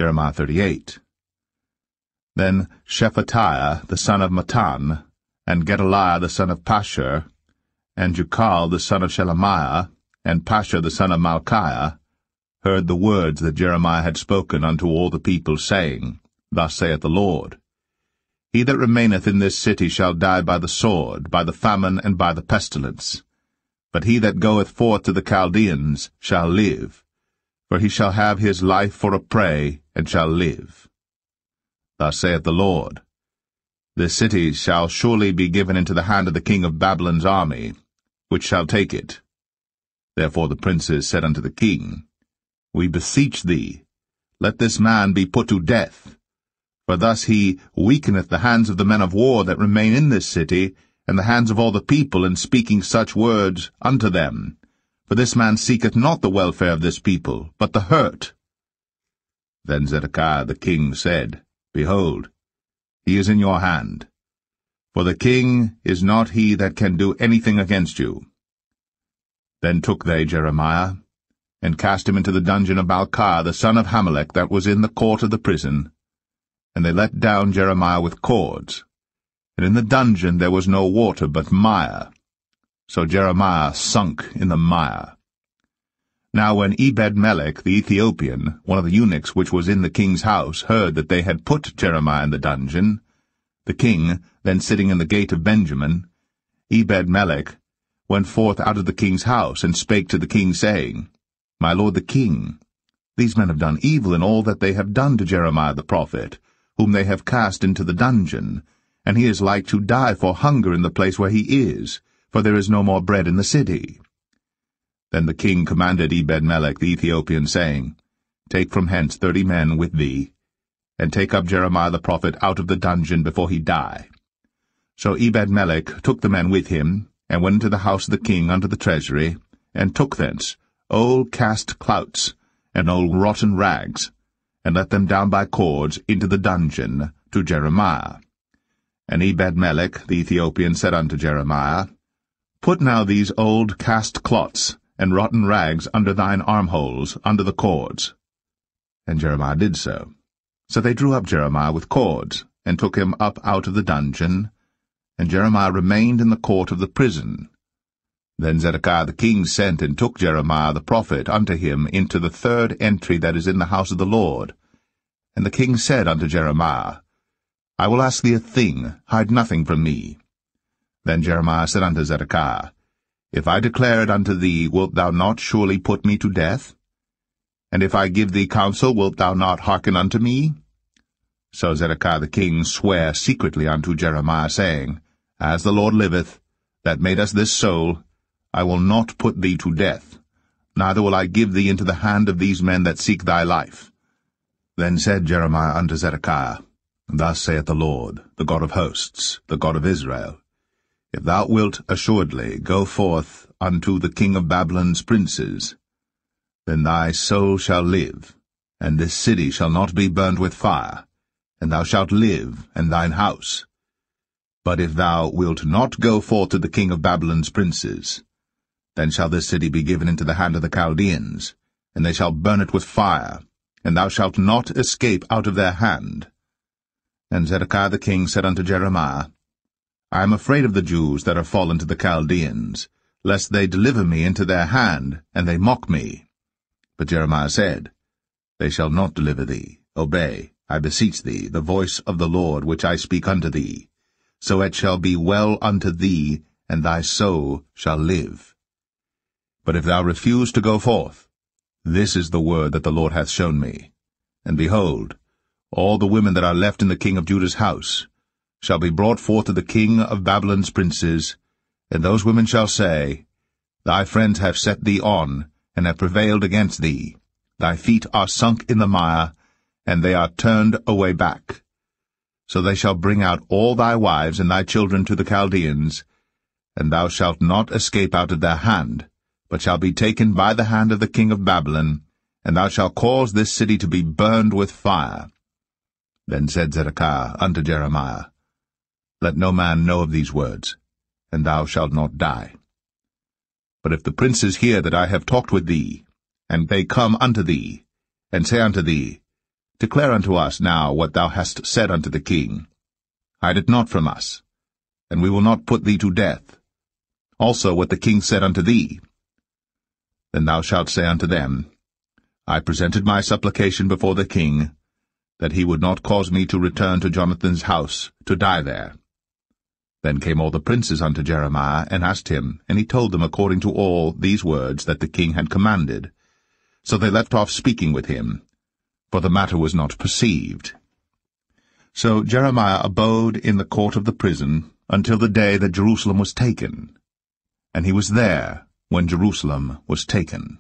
Jeremiah 38. Then Shephatiah the son of Mattan, and Gedaliah the son of Pashur, and Jucal the son of Shelemiah, and Pashur the son of Malchiah, heard the words that Jeremiah had spoken unto all the people, saying, Thus saith the Lord, He that remaineth in this city shall die by the sword, by the famine, and by the pestilence. But he that goeth forth to the Chaldeans shall live, for he shall have his life for a prey, and shall live. Thus saith the Lord, This city shall surely be given into the hand of the king of Babylon's army, which shall take it. Therefore the princes said unto the king, We beseech thee, let this man be put to death, for thus he weakeneth the hands of the men of war that remain in this city, and the hands of all the people, in speaking such words unto them. For this man seeketh not the welfare of this people, but the hurt. Then Zedekiah the king said, Behold, he is in your hand. For the king is not he that can do anything against you. Then took they Jeremiah, and cast him into the dungeon of Malchiah the son of Hamelech that was in the court of the prison. And they let down Jeremiah with cords. And in the dungeon there was no water but mire. So Jeremiah sunk in the mire. Now when Ebed-melech the Ethiopian, one of the eunuchs which was in the king's house, heard that they had put Jeremiah in the dungeon, the king, then sitting in the gate of Benjamin, Ebed-melech went forth out of the king's house, and spake to the king, saying, My lord the king, these men have done evil in all that they have done to Jeremiah the prophet, whom they have cast into the dungeon, and he is like to die for hunger in the place where he is, for there is no more bread in the city. Then the king commanded Ebed-melech the Ethiopian, saying, Take from hence 30 men with thee, and take up Jeremiah the prophet out of the dungeon before he die. So Ebed-melech took the men with him, and went into the house of the king unto the treasury, and took thence old cast clouts, and old rotten rags, and let them down by cords into the dungeon to Jeremiah. And Ebed-melech the Ethiopian said unto Jeremiah, Put now these old cast clots and rotten rags under thine armholes, under the cords. And Jeremiah did so. So they drew up Jeremiah with cords, and took him up out of the dungeon, and Jeremiah remained in the court of the prison. Then Zedekiah the king sent and took Jeremiah the prophet unto him into the 3rd entry that is in the house of the Lord. And the king said unto Jeremiah, I will ask thee a thing, hide nothing from me. Then Jeremiah said unto Zedekiah, If I declare it unto thee, wilt thou not surely put me to death? And if I give thee counsel, wilt thou not hearken unto me? So Zedekiah the king sware secretly unto Jeremiah, saying, As the Lord liveth, that made us this soul, I will not put thee to death, neither will I give thee into the hand of these men that seek thy life. Then said Jeremiah unto Zedekiah, Thus saith the Lord, the God of hosts, the God of Israel, If thou wilt assuredly go forth unto the king of Babylon's princes, then thy soul shall live, and this city shall not be burnt with fire, and thou shalt live, and thine house. But if thou wilt not go forth to the king of Babylon's princes, then shall this city be given into the hand of the Chaldeans, and they shall burn it with fire, and thou shalt not escape out of their hand. And Zedekiah the king said unto Jeremiah, I am afraid of the Jews that are fallen to the Chaldeans, lest they deliver me into their hand, and they mock me. But Jeremiah said, They shall not deliver thee. Obey, I beseech thee, the voice of the Lord which I speak unto thee. So it shall be well unto thee, and thy soul shall live. But if thou refuse to go forth, this is the word that the Lord hath shown me. And behold, all the women that are left in the king of Judah's house shall be brought forth to the king of Babylon's princes, and those women shall say, Thy friends have set thee on, and have prevailed against thee. Thy feet are sunk in the mire, and they are turned away back. So they shall bring out all thy wives and thy children to the Chaldeans, and thou shalt not escape out of their hand, but shall be taken by the hand of the king of Babylon, and thou shalt cause this city to be burned with fire. Then said Zedekiah unto Jeremiah, Let no man know of these words, and thou shalt not die. But if the princes hear that I have talked with thee, and they come unto thee, and say unto thee, Declare unto us now what thou hast said unto the king. Hide it not from us, and we will not put thee to death. Also what the king said unto thee. Then thou shalt say unto them, I presented my supplication before the king, that he would not cause me to return to Jonathan's house, to die there. Then came all the princes unto Jeremiah, and asked him, and he told them according to all these words that the king had commanded. So they left off speaking with him, for the matter was not perceived. So Jeremiah abode in the court of the prison until the day that Jerusalem was taken. And he was there when Jerusalem was taken.